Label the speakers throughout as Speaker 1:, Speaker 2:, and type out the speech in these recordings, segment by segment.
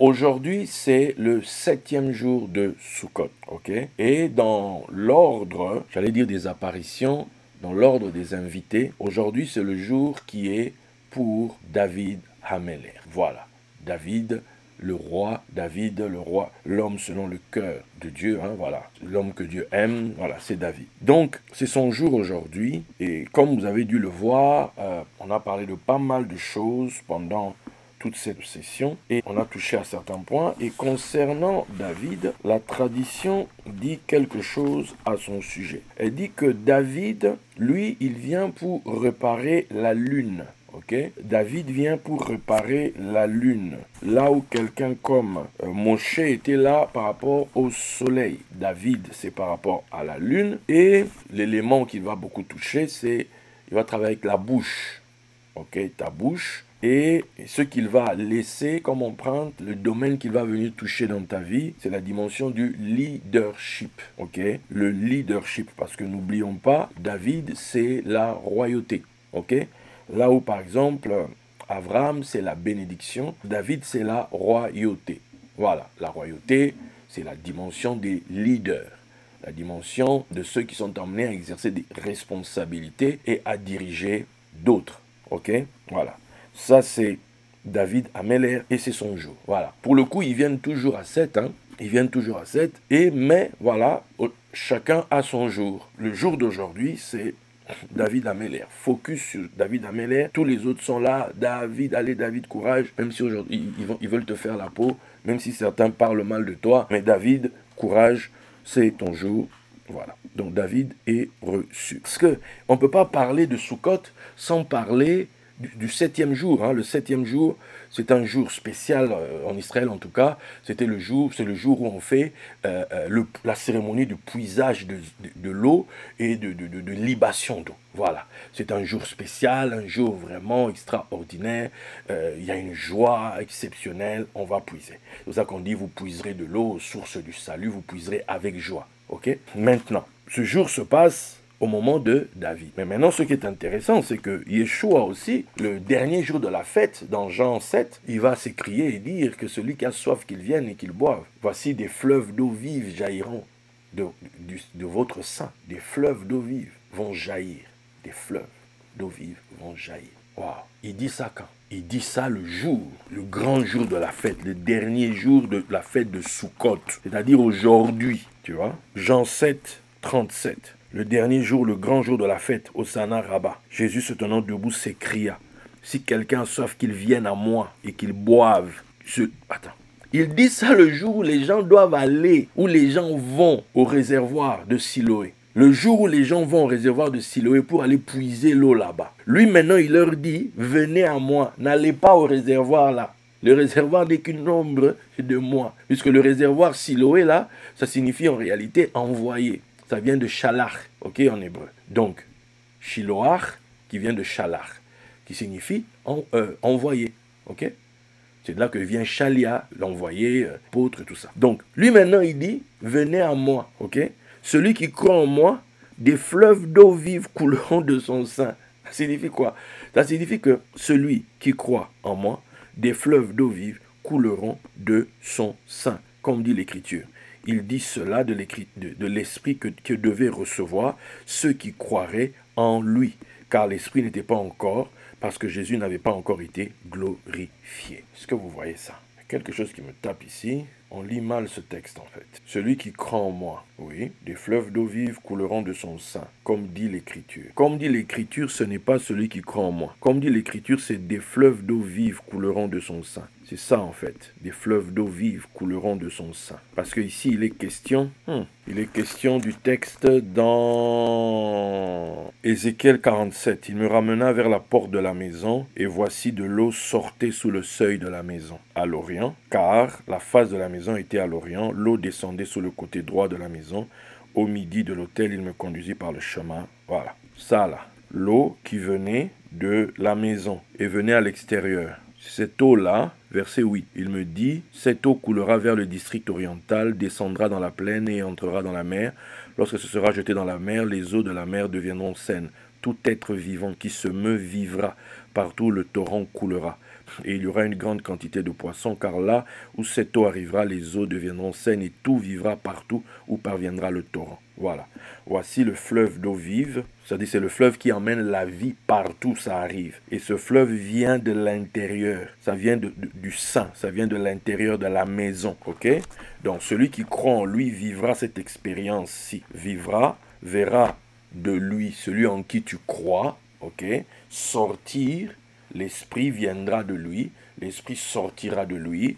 Speaker 1: Aujourd'hui, c'est le 7e jour de Sukkot, ok? Et dans l'ordre, j'allais dire des apparitions, dans l'ordre des invités, aujourd'hui, c'est le jour qui est pour David Hameler. Voilà, David, le roi, l'homme selon le cœur de Dieu, hein, voilà, l'homme que Dieu aime, voilà, c'est David. Donc, c'est son jour aujourd'hui, et comme vous avez dû le voir, on a parlé de pas mal de choses pendant toute cette session et on a touché à certains points. Et concernant David, la tradition dit quelque chose à son sujet. Elle dit que David, lui, il vient pour réparer la lune. Okay? David vient pour réparer la lune. Là où quelqu'un comme Moshe était là par rapport au soleil. David, c'est par rapport à la lune. Et l'élément qu'il va beaucoup toucher, c'est il va travailler avec la bouche. Ok, ta bouche. Et ce qu'il va laisser comme empreinte, le domaine qu'il va venir toucher dans ta vie, c'est la dimension du leadership. Ok, le leadership, parce que n'oublions pas, David, c'est la royauté. Ok, là où par exemple, Abraham, c'est la bénédiction, David, c'est la royauté. Voilà, la royauté, c'est la dimension des leaders. La dimension de ceux qui sont amenés à exercer des responsabilités et à diriger d'autres. Ok, voilà. Ça, c'est David Hameler et c'est son jour. Voilà. Pour le coup, ils viennent toujours à 7. Hein. Ils viennent toujours à 7. Mais voilà, chacun a son jour. Le jour d'aujourd'hui, c'est David Hameler. Focus sur David Hameler. Tous les autres sont là. David, allez, David, courage. Même si aujourd'hui, ils veulent te faire la peau. Même si certains parlent mal de toi. Mais David, courage, c'est ton jour. Voilà. Donc David est reçu. Parce qu'on ne peut pas parler de Sukkot sans parler du 7e jour. Hein. Le 7e jour, c'est un jour spécial en Israël en tout cas. C'est le jour où on fait la cérémonie de puisage de l'eau et de libation d'eau. Voilà, c'est un jour spécial, un jour vraiment extraordinaire. Il y a une joie exceptionnelle, on va puiser. C'est pour ça qu'on dit, vous puiserez de l'eau, source du salut, vous puiserez avec joie. Ok? Maintenant, ce jour se passe au moment de David. Mais maintenant, ce qui est intéressant, c'est que Yeshua aussi, le dernier jour de la fête, dans Jean 7, il va s'écrier et dire que celui qui a soif, qu'il vienne et qu'il boive. Voici des fleuves d'eau vive jailliront de votre sein. Des fleuves d'eau vive vont jaillir. Des fleuves d'eau vive vont jaillir. Wow. Il dit ça quand? Il dit ça le jour, le grand jour de la fête, le dernier jour de la fête de Sukkot. C'est-à-dire aujourd'hui, tu vois. Jean 7, 37. Le dernier jour, le grand jour de la fête, Hosanna Rabbah. Jésus se tenant debout s'écria, si quelqu'un a soif, qu'il vienne à moi et qu'il boive. Attends. Il dit ça le jour où les gens doivent aller, où les gens vont au réservoir de Siloé. Le jour où les gens vont au réservoir de Siloé pour aller puiser l'eau là-bas. Lui maintenant, il leur dit, venez à moi, n'allez pas au réservoir là. Le réservoir n'est qu'une ombre de moi. Puisque le réservoir Siloé là, ça signifie en réalité envoyé. Ça vient de Shalach, ok, en hébreu. Donc, Shiloach, qui vient de Shalach, qui signifie envoyé, ok. C'est de là que vient Shalia, l'envoyé, apôtre, tout ça. Donc, lui maintenant, il dit, venez à moi, ok. Celui qui croit en moi, des fleuves d'eau vive couleront de son sein. Ça signifie quoi? Ça signifie que celui qui croit en moi, des fleuves d'eau vive couleront de son sein, comme dit l'Écriture. Il dit cela de l'Esprit que devaient recevoir ceux qui croiraient en lui, car l'Esprit n'était pas encore, parce que Jésus n'avait pas encore été glorifié. Est-ce que vous voyez ça? Quelque chose qui me tape ici. On lit mal ce texte en fait. Celui qui croit en moi, oui, des fleuves d'eau vive couleront de son sein, comme dit l'Écriture. Comme dit l'Écriture, ce n'est pas celui qui croit en moi. Comme dit l'Écriture, c'est des fleuves d'eau vive couleront de son sein. C'est ça en fait. Des fleuves d'eau vive couleront de son sein. Parce que ici, il est question du texte dans Ézéchiel 47. Il me ramena vers la porte de la maison, et voici de l'eau sortait sous le seuil de la maison, à l'orient, car la face de la maison était à l'orient. L'eau descendait sur le côté droit de la maison. Au midi de l'autel, il me conduisit par le chemin. Voilà. Ça là. L'eau qui venait de la maison et venait à l'extérieur. Cette eau-là, verset 8, il me dit, cette eau coulera vers le district oriental, descendra dans la plaine et entrera dans la mer. Lorsque ce sera jeté dans la mer, les eaux de la mer deviendront saines. Tout être vivant qui se meut vivra. Partout le torrent coulera. Et il y aura une grande quantité de poissons, car là où cette eau arrivera, les eaux deviendront saines et tout vivra partout où parviendra le torrent. Voilà. Voici le fleuve d'eau vive, c'est-à-dire c'est le fleuve qui emmène la vie partout où ça arrive. Et ce fleuve vient de l'intérieur, ça vient du sein, ça vient de l'intérieur de la maison, ok? Donc celui qui croit en lui vivra cette expérience-ci, vivra, verra de lui, celui en qui tu crois, ok? Sortir, l'esprit viendra de lui, l'esprit sortira de lui,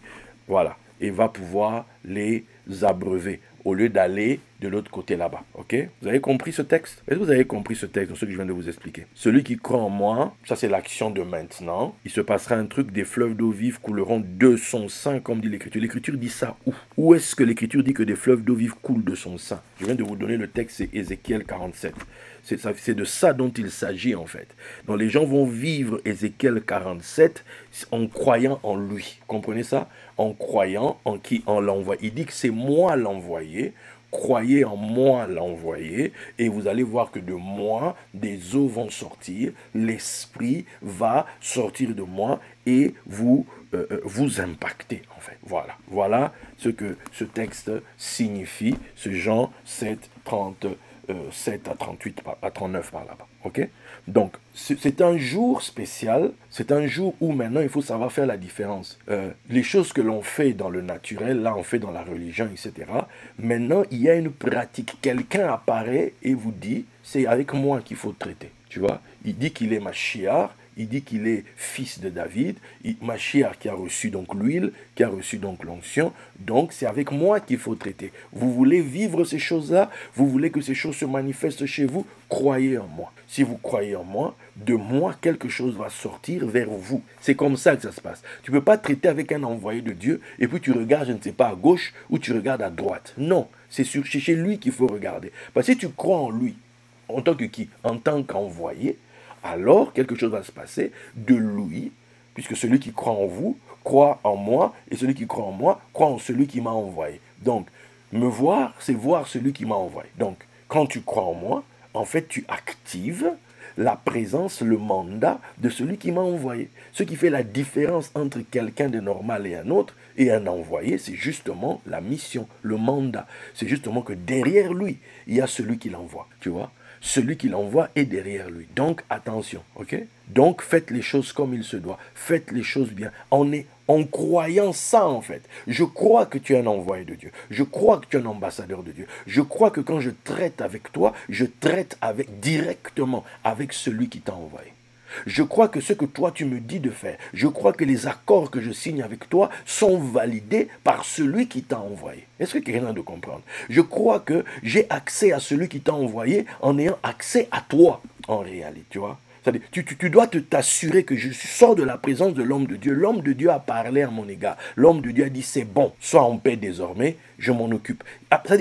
Speaker 1: voilà, et va pouvoir les abreuver au lieu d'aller de l'autre côté là-bas. Ok? Vous avez compris ce texte? Est-ce que vous avez compris ce texte dans ce que je viens de vous expliquer? Celui qui croit en moi, ça c'est l'action de maintenant. Il se passera un truc, des fleuves d'eau vive couleront de son sein, comme dit l'Écriture. L'Écriture dit ça où? Où est-ce que l'Écriture dit que des fleuves d'eau vive coulent de son sein? Je viens de vous donner le texte, c'est Ézéchiel 47. C'est de ça dont il s'agit en fait. Donc les gens vont vivre Ézéchiel 47 en croyant en lui. Comprenez ça? En croyant en qui? En l'envoyé. Il dit que c'est moi l'envoyé. Croyez en moi l'envoyé et vous allez voir que de moi, des eaux vont sortir. L'esprit va sortir de moi et vous impacter en fait. Voilà. Voilà ce que ce texte signifie. Ce Jean 7, 7 à 38, à 39 par là-bas. Ok? Donc, c'est un jour spécial. C'est un jour où maintenant, il faut savoir faire la différence. Les choses que l'on fait dans le naturel, là, on fait dans la religion, etc. Maintenant, il y a une pratique. Quelqu'un apparaît et vous dit, c'est avec moi qu'il faut traiter. Tu vois? Il dit qu'il est Mashiach. Il dit qu'il est fils de David, Mashiach qui a reçu donc l'huile, qui a reçu donc l'onction. Donc c'est avec moi qu'il faut traiter. Vous voulez vivre ces choses-là, vous voulez que ces choses se manifestent chez vous, croyez en moi. Si vous croyez en moi, de moi quelque chose va sortir vers vous. C'est comme ça que ça se passe. Tu ne peux pas traiter avec un envoyé de Dieu et puis tu regardes, je ne sais pas, à gauche ou tu regardes à droite. Non, c'est chez lui qu'il faut regarder. Parce que si tu crois en lui, en tant que qui? En tant qu'envoyé, alors quelque chose va se passer de lui, puisque celui qui croit en vous croit en moi, et celui qui croit en moi croit en celui qui m'a envoyé. Donc, me voir, c'est voir celui qui m'a envoyé. Donc, quand tu crois en moi, en fait, tu actives la présence, le mandat de celui qui m'a envoyé. Ce qui fait la différence entre quelqu'un de normal et un autre, et un envoyé, c'est justement la mission, le mandat. C'est justement que derrière lui, il y a celui qui l'envoie, tu vois. Celui qui l'envoie est derrière lui. Donc, attention, ok? Donc, faites les choses comme il se doit. Faites les choses bien. En croyant ça, en fait. Je crois que tu es un envoyé de Dieu. Je crois que tu es un ambassadeur de Dieu. Je crois que quand je traite avec toi, je traite directement avec celui qui t'a envoyé. Je crois que ce que toi tu me dis de faire, je crois que les accords que je signe avec toi sont validés par celui qui t'a envoyé. Est-ce que quelqu'un a de comprendre? Je crois que j'ai accès à celui qui t'a envoyé en ayant accès à toi en réalité, tu vois. C'est-à-dire, tu dois t'assurer que je sors de la présence de l'homme de Dieu. L'homme de Dieu a parlé à mon égard. L'homme de Dieu a dit, c'est bon, sois en paix désormais, je m'en occupe.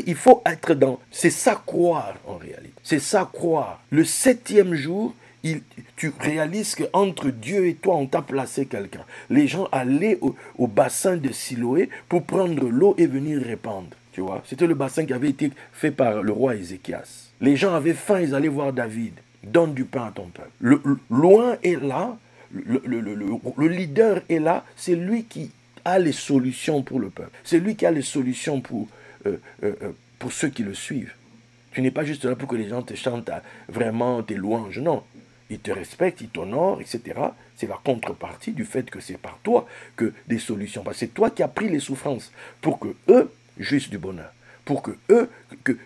Speaker 1: Il faut être dans... C'est ça croire en réalité. C'est ça croire. Le 7e jour, tu réalises qu'entre Dieu et toi, on t'a placé quelqu'un. Les gens allaient au bassin de Siloé pour prendre l'eau et venir répandre. Tu vois, c'était le bassin qui avait été fait par le roi Ézéchias. Les gens avaient faim, ils allaient voir David. Donne du pain à ton peuple. Loin est là, le leader est là, c'est lui qui a les solutions pour le peuple. C'est lui qui a les solutions pour ceux qui le suivent. Tu n'es pas juste là pour que les gens te chantent vraiment tes louanges, non. Ils te respectent, ils t'honorent, etc. C'est la contrepartie du fait que c'est par toi que des solutions. Parce que c'est toi qui as pris les souffrances pour que eux jouissent du bonheur. Pour que eux, que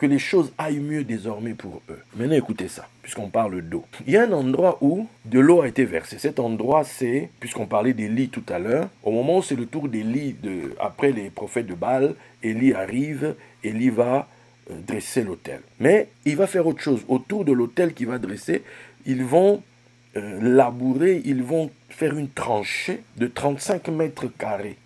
Speaker 1: les choses aillent mieux désormais pour eux. Maintenant, écoutez ça, puisqu'on parle d'eau. Il y a un endroit où de l'eau a été versée. Cet endroit, c'est, puisqu'on parlait d'Élie tout à l'heure, au moment où c'est le tour d'Élie, après les prophètes de Baal, Élie arrive, Élie va dresser l'autel. Mais il va faire autre chose. Autour de l'autel qu'il va dresser, ils vont labourer, ils vont faire une tranchée de 35 mètres carrés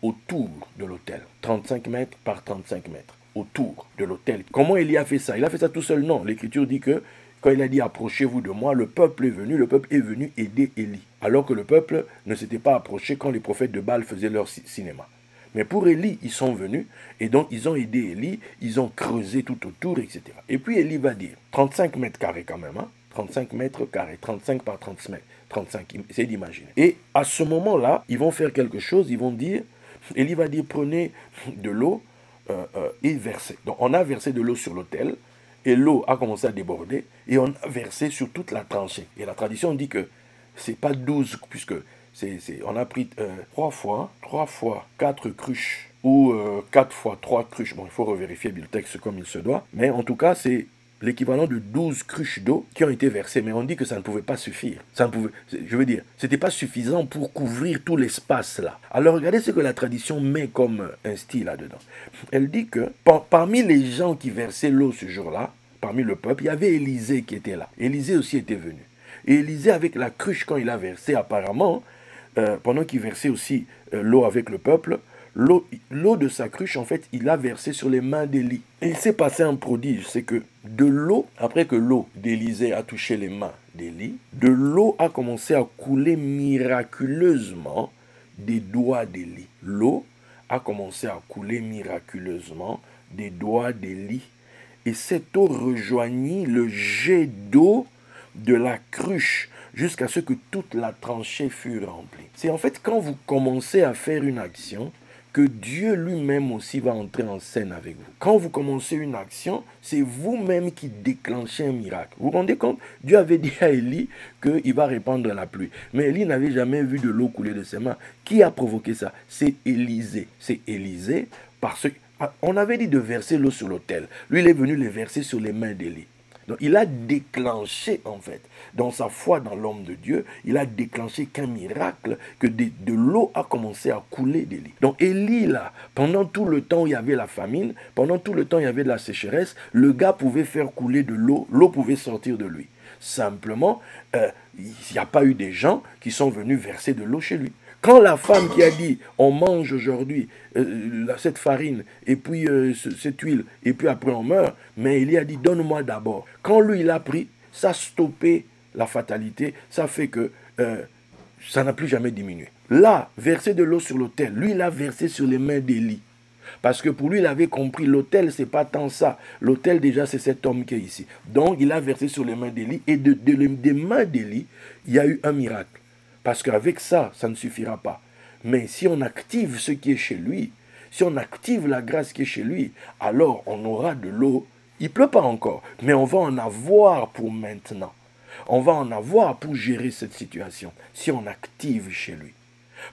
Speaker 1: autour de l'autel. 35 mètres par 35 mètres autour de l'autel. Comment Élie a fait ça? Il a fait ça tout seul? Non. L'Écriture dit que quand il a dit « Approchez-vous de moi », le peuple est venu aider Élie. Alors que le peuple ne s'était pas approché quand les prophètes de Baal faisaient leur cinéma. Mais pour Élie, ils sont venus et donc ils ont aidé Élie, ils ont creusé tout autour, etc. Et puis Élie va dire, 35 mètres carrés quand même, hein, 35 mètres carrés, 35 par 30 mètres, 35, essayez d'imaginer. Et à ce moment-là, ils vont faire quelque chose, ils vont dire, Élie va dire, prenez de l'eau et versez. Donc on a versé de l'eau sur l'autel, et l'eau a commencé à déborder, et on a versé sur toute la tranchée. Et la tradition dit que c'est pas 12, puisque on a pris 3 fois 4 cruches, ou 4 fois 3 cruches. Bon, il faut revérifier le texte comme il se doit, mais en tout cas, c'est l'équivalent de 12 cruches d'eau qui ont été versées, mais on dit que ça ne pouvait pas suffire. Ça ne pouvait, je veux dire, c'était pas suffisant pour couvrir tout l'espace là. Alors regardez ce que la tradition met comme un style là-dedans. Elle dit que parmi les gens qui versaient l'eau ce jour-là, parmi le peuple, il y avait Élisée qui était là. Élisée aussi était venu. Et Élisée, avec la cruche, quand il a versé, apparemment, pendant qu'il versait aussi l'eau avec le peuple, l'eau de sa cruche, en fait, il a versé sur les mains d'Élie. Et il s'est passé un prodige, c'est que de l'eau, après que l'eau d'Élisée a touché les mains d'Élie, de l'eau a commencé à couler miraculeusement des doigts d'Élie. L'eau a commencé à couler miraculeusement des doigts d'Élie. Et cette eau rejoignit le jet d'eau de la cruche jusqu'à ce que toute la tranchée fût remplie. C'est en fait quand vous commencez à faire une action que Dieu lui-même aussi va entrer en scène avec vous. Quand vous commencez une action, c'est vous-même qui déclenchez un miracle. Vous vous rendez compte? Dieu avait dit à Élie qu'il va répandre la pluie. Mais Élie n'avait jamais vu de l'eau couler de ses mains. Qui a provoqué ça? C'est Élisée. C'est Élisée parce qu'on avait dit de verser l'eau sur l'autel. Lui, il est venu les verser sur les mains d'Élie. Donc il a déclenché en fait, dans sa foi dans l'homme de Dieu, il a déclenché qu'un miracle, que de l'eau a commencé à couler d'Élie. Donc Élie là, pendant tout le temps où il y avait la famine, pendant tout le temps où il y avait de la sécheresse, le gars pouvait faire couler de l'eau, l'eau pouvait sortir de lui. Simplement, il n'y a pas eu des gens qui sont venus verser de l'eau chez lui. Quand la femme qui a dit, on mange aujourd'hui cette farine, et puis cette huile, et puis après on meurt, mais il a dit, donne-moi d'abord. Quand lui, il a pris, ça a stoppé la fatalité, ça fait que ça n'a plus jamais diminué. Là, verser de l'eau sur l'autel, lui, il a versé sur les mains d'Élie. Parce que pour lui, il avait compris, l'autel, c'est pas tant ça. L'autel, déjà, c'est cet homme qui est ici. Donc, il a versé sur les mains d'Élie, et des mains d'Élie, il y a eu un miracle. Parce qu'avec ça, ça ne suffira pas. Mais si on active ce qui est chez lui, si on active la grâce qui est chez lui, alors on aura de l'eau. Il ne pleut pas encore, mais on va en avoir pour maintenant. On va en avoir pour gérer cette situation, si on active chez lui.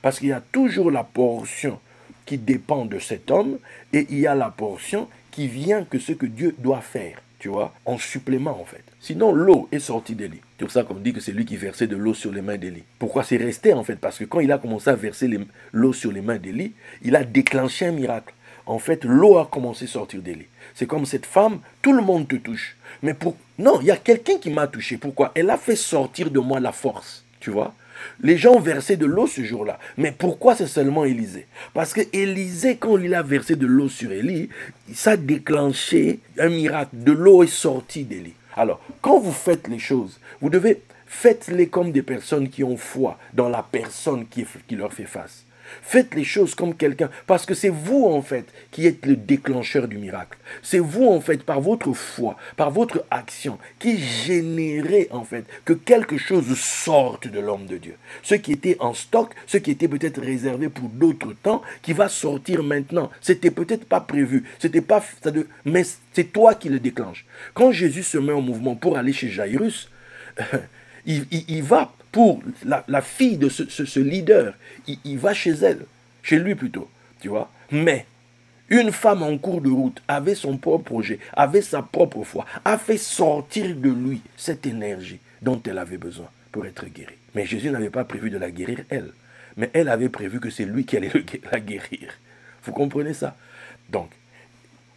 Speaker 1: Parce qu'il y a toujours la portion qui dépend de cet homme, et il y a la portion qui vient que ce que Dieu doit faire, tu vois, en supplément en fait. Sinon, l'eau est sortie d'Élie. C'est pour ça qu'on dit que c'est lui qui versait de l'eau sur les mains d'Élie. Pourquoi? C'est resté en fait, parce que quand il a commencé à verser l'eau sur les mains d'Élie, il a déclenché un miracle. En fait, l'eau a commencé à sortir d'Élie. C'est comme cette femme, tout le monde te touche. Mais non, il y a quelqu'un qui m'a touché. Pourquoi? Elle a fait sortir de moi la force, tu vois. Les gens ont versé de l'eau ce jour-là. Mais pourquoi c'est seulement Élisée? Parce que Élisée, quand il a versé de l'eau sur Élie, ça a déclenché un miracle. De l'eau est sortie d'Élie. Alors, quand vous faites les choses, vous devez faites-les comme des personnes qui ont foi dans la personne qui leur fait face. Faites les choses comme quelqu'un, parce que c'est vous en fait qui êtes le déclencheur du miracle. C'est vous en fait, par votre foi, par votre action, qui générez en fait que quelque chose sorte de l'homme de Dieu. Ce qui était en stock, ce qui était peut-être réservé pour d'autres temps, qui va sortir maintenant. C'était peut-être pas prévu, c'était pas, mais c'est toi qui le déclenche. Quand Jésus se met en mouvement pour aller chez Jairus, il va pour la fille de ce leader, il va chez elle, chez lui plutôt, tu vois. Mais une femme en cours de route avait son propre projet, avait sa propre foi, a fait sortir de lui cette énergie dont elle avait besoin pour être guérie. Mais Jésus n'avait pas prévu de la guérir elle, mais elle avait prévu que c'est lui qui allait la guérir. Vous comprenez ça? Donc,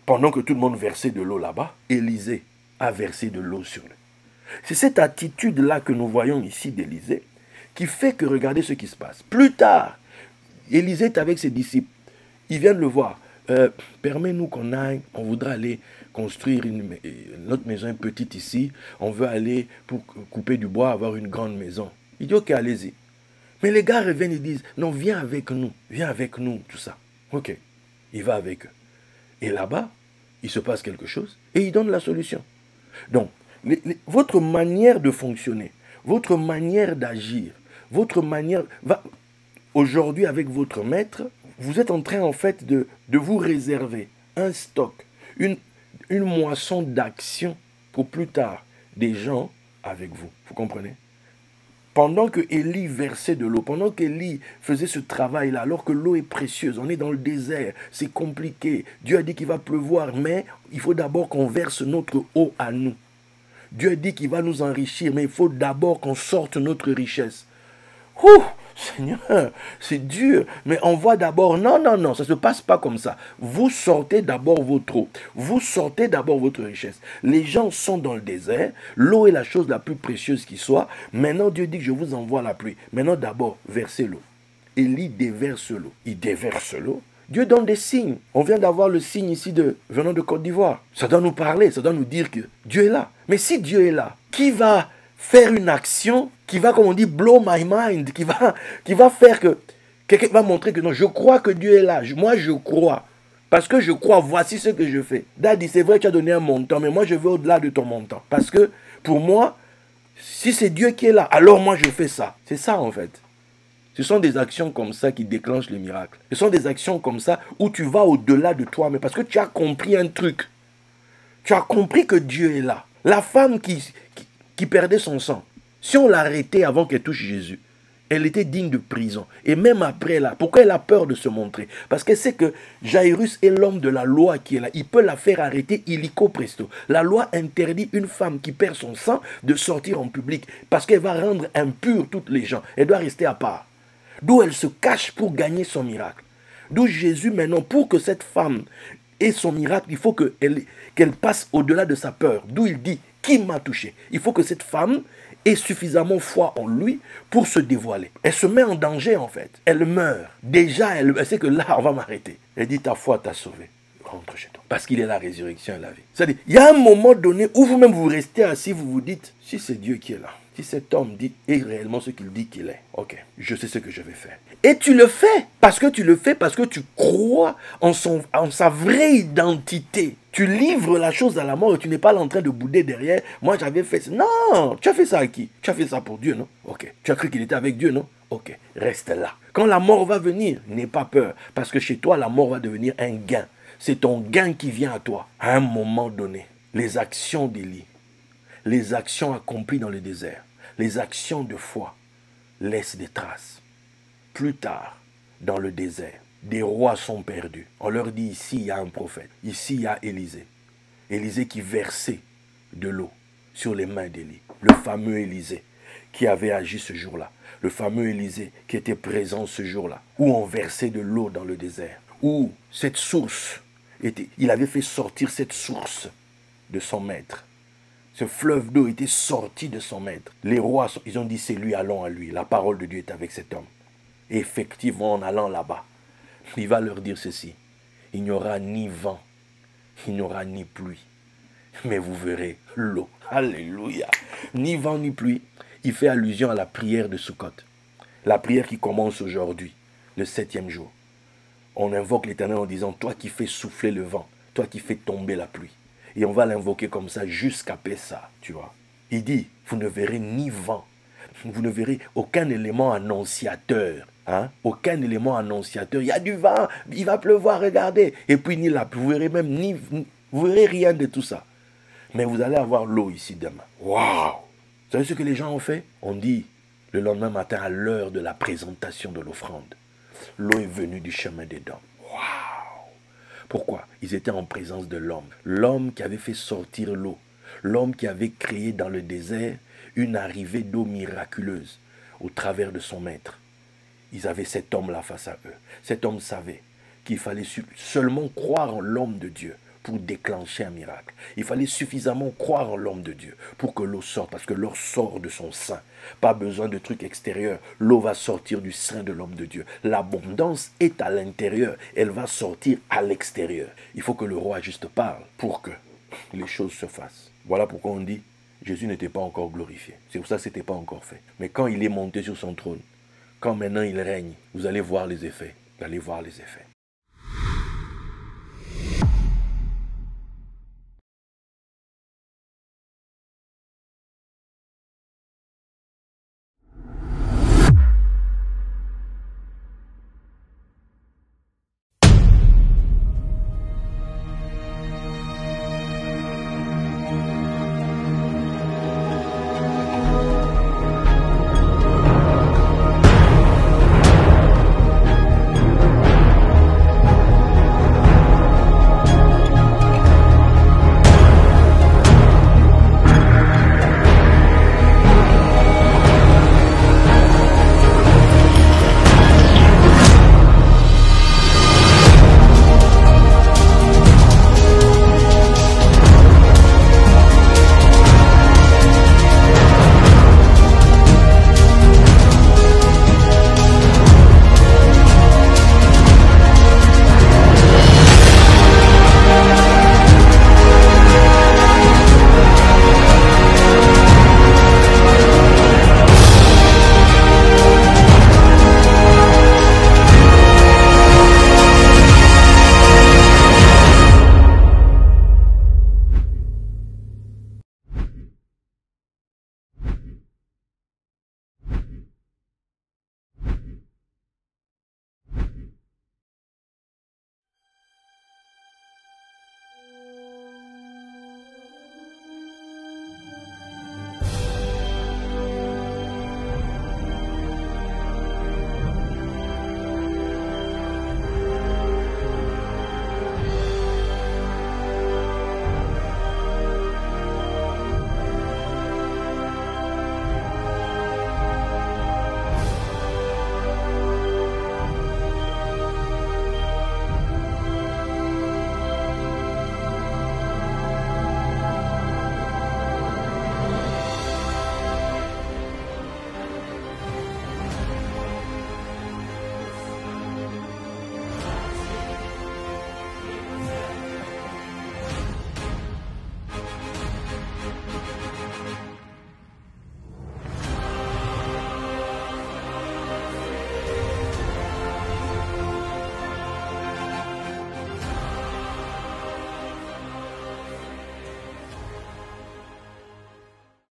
Speaker 1: pendant que tout le monde versait de l'eau là-bas, Élisée a versé de l'eau sur lui. C'est cette attitude-là que nous voyons ici d'Élisée qui fait que regardez ce qui se passe. Plus tard, Élisée est avec ses disciples. Ils viennent le voir. Permets-nous qu'on aille, on voudra aller construire notre maison petite ici. On veut aller pour couper du bois, avoir une grande maison. Il dit ok, allez-y. Mais les gars reviennent et disent non, viens avec nous, tout ça. Ok, il va avec eux. Et là-bas, il se passe quelque chose et il donne la solution. Donc, votre manière de fonctionner, votre manière d'agir, votre manière... Aujourd'hui, avec votre maître, vous êtes en train, en fait, de vous réserver un stock, une moisson d'action pour plus tard, des gens avec vous. Vous comprenez? Pendant que Élie versait de l'eau, pendant qu'Élie faisait ce travail-là, alors que l'eau est précieuse, on est dans le désert, c'est compliqué. Dieu a dit qu'il va pleuvoir, mais il faut d'abord qu'on verse notre eau à nous. Dieu a dit qu'il va nous enrichir, mais il faut d'abord qu'on sorte notre richesse. Ouh, Seigneur, c'est dur, mais on voit d'abord, non, ça ne se passe pas comme ça. Vous sortez d'abord votre eau, vous sortez d'abord votre richesse. Les gens sont dans le désert, l'eau est la chose la plus précieuse qui soit. Maintenant, Dieu dit que je vous envoie la pluie. Maintenant, d'abord, versez l'eau. Élie déverse l'eau. Il déverse l'eau. Dieu donne des signes. On vient d'avoir le signe ici venant de Côte d'Ivoire. Ça doit nous parler, ça doit nous dire que Dieu est là. Mais si Dieu est là, qui va faire une action qui va, comme on dit, blow my mind, qui va faire que quelqu'un va montrer que non, je crois que Dieu est là. Moi, je crois. Parce que je crois, voici ce que je fais. Daddy, c'est vrai que tu as donné un montant, mais moi, je vais au-delà de ton montant. Parce que, pour moi, si c'est Dieu qui est là, alors moi, je fais ça. C'est ça, en fait. Ce sont des actions comme ça qui déclenchent le miracle. Ce sont des actions comme ça où tu vas au-delà de toi, mais parce que tu as compris un truc. Tu as compris que Dieu est là. La femme qui perdait son sang, si on l'arrêtait avant qu'elle touche Jésus, elle était digne de prison. Et même après là, pourquoi elle a peur de se montrer? Parce qu'elle sait que Jairus est l'homme de la loi qui est là. Il peut la faire arrêter illico presto. La loi interdit une femme qui perd son sang de sortir en public parce qu'elle va rendre impure toutes les gens. Elle doit rester à part. D'où elle se cache pour gagner son miracle. D'où Jésus maintenant, pour que cette femme ait son miracle, il faut qu'elle passe au-delà de sa peur. D'où il dit, qui m'a touché? Il faut que cette femme ait suffisamment foi en lui pour se dévoiler. Elle se met en danger en fait. Elle meurt. Déjà, elle sait que là, on va m'arrêter. Elle dit, ta foi t'a sauvé. Rentre chez toi. Parce qu'il est la résurrection et la vie. C'est-à-dire, il y a un moment donné où vous-même vous restez assis, vous vous dites, si c'est Dieu qui est là, si cet homme est réellement ce qu'il dit qu'il est, ok, je sais ce que je vais faire. Et tu le fais parce que tu crois en sa vraie identité. Tu livres la chose à la mort et tu n'es pas là en train de bouder derrière. Moi, j'avais fait ça. Non, tu as fait ça à qui? Tu as fait ça pour Dieu, non? Ok. Tu as cru qu'il était avec Dieu, non? Ok, reste là. Quand la mort va venir, n'aie pas peur. Parce que chez toi, la mort va devenir un gain. C'est ton gain qui vient à toi. À un moment donné, les actions d'Élie, les actions accomplies dans le désert, les actions de foi laissent des traces. Plus tard, dans le désert, des rois sont perdus. On leur dit ici, il y a un prophète. Ici, il y a Élisée. Élisée qui versait de l'eau sur les mains d'Élie. Le fameux Élisée qui avait agi ce jour-là. Le fameux Élisée qui était présent ce jour-là. Où on versait de l'eau dans le désert. Où cette source, il avait fait sortir cette source de son maître. Ce fleuve d'eau était sorti de son maître. Les rois, ils ont dit, c'est lui, allons à lui. La parole de Dieu est avec cet homme. Et effectivement, en allant là-bas, il va leur dire ceci. Il n'y aura ni vent, il n'y aura ni pluie. Mais vous verrez l'eau. Alléluia. Ni vent ni pluie. Il fait allusion à la prière de Sukkot. La prière qui commence aujourd'hui, le 7e jour. On invoque l'Éternel en disant, toi qui fais souffler le vent, toi qui fais tomber la pluie. Et on va l'invoquer comme ça jusqu'à Pessah, tu vois. Il dit, vous ne verrez ni vent, vous ne verrez aucun élément annonciateur. Hein? Aucun élément annonciateur. Il y a du vent, il va pleuvoir, regardez. Et puis ni la pluie, vous verrez même vous verrez rien de tout ça. Mais vous allez avoir l'eau ici demain. Waouh! Vous savez ce que les gens ont fait? On dit le lendemain matin à l'heure de la présentation de l'offrande. L'eau est venue du chemin des dents. Waouh! Pourquoi? Ils étaient en présence de l'homme. L'homme qui avait fait sortir l'eau. L'homme qui avait créé dans le désert une arrivée d'eau miraculeuse au travers de son maître. Ils avaient cet homme-là face à eux. Cet homme savait qu'il fallait seulement croire en l'homme de Dieu pour déclencher un miracle. Il fallait suffisamment croire en l'homme de Dieu pour que l'eau sorte, parce que l'eau sort de son sein. Pas besoin de trucs extérieurs. L'eau va sortir du sein de l'homme de Dieu. L'abondance est à l'intérieur. Elle va sortir à l'extérieur. Il faut que le roi juste parle pour que les choses se fassent. Voilà pourquoi on dit Jésus n'était pas encore glorifié. C'est pour ça que ce n'était pas encore fait. Mais quand il est monté sur son trône, quand maintenant il règne, vous allez voir les effets. Vous allez voir les effets.